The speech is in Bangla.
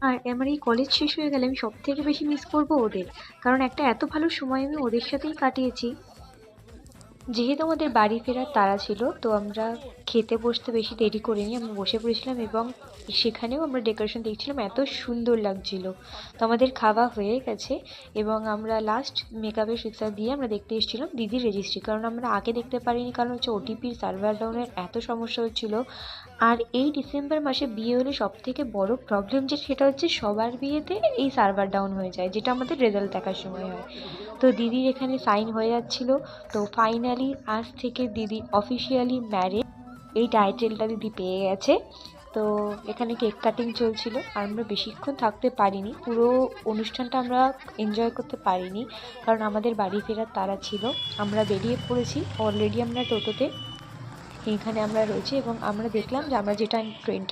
আর আমার এই কলেজ শেষ হয়ে গেলে আমি সব থেকে বেশি মিস করবো ওদের, কারণ একটা এত ভালো সময় আমি ওদের সাথেই কাটিয়েছি। যেহেতু আমাদের বাড়ি ফেরার তাড়া ছিল, তো আমরা খেতে বসতে বেশি দেরি করিনি, আমরা বসে পড়েছিলাম এবং সেখানেও আমরা ডেকোরেশন দেখছিলাম, এত সুন্দর লাগছিল। তো আমাদের খাওয়া হয়ে গেছে এবং আমরা লাস্ট মেকআপের ফিক্সার দিয়ে আমরা দেখতে এসেছিলাম দিদির রেজিস্ট্রি, কারণ আমরা আগে দেখতে পারিনি, কারণ হচ্ছে ওটিপির সার্ভার ডাউনের এত সমস্যা হচ্ছিল। আর এই ডিসেম্বর মাসে বিয়ে হলে সব থেকে বড় প্রবলেম যে সেটা হচ্ছে সবার বিয়েতে এই সার্ভার ডাউন হয়ে যায়, যেটা আমাদের রেজাল্ট দেখার সময় হয়। তো দিদির এখানে সাইন হয়ে যাচ্ছিল। তো ফাইনালি আজ থেকে দিদি অফিসিয়ালি ম্যারিড, এই টাইটেলটা দিদি পেয়ে গেছে। তো এখানে কেক কাটিং চলছিল আর আমরা বেশিক্ষণ থাকতে পারিনি, পুরো অনুষ্ঠানটা আমরা এনজয় করতে পারিনি, কারণ আমাদের বাড়ি ফেরার তাড়া ছিল। আমরা বেরিয়ে পড়েছি অলরেডি, আমরা টোটোতে এখানে আমরা রয়েছি এবং আমরা দেখলাম যে আমরা যেটা ট্রেন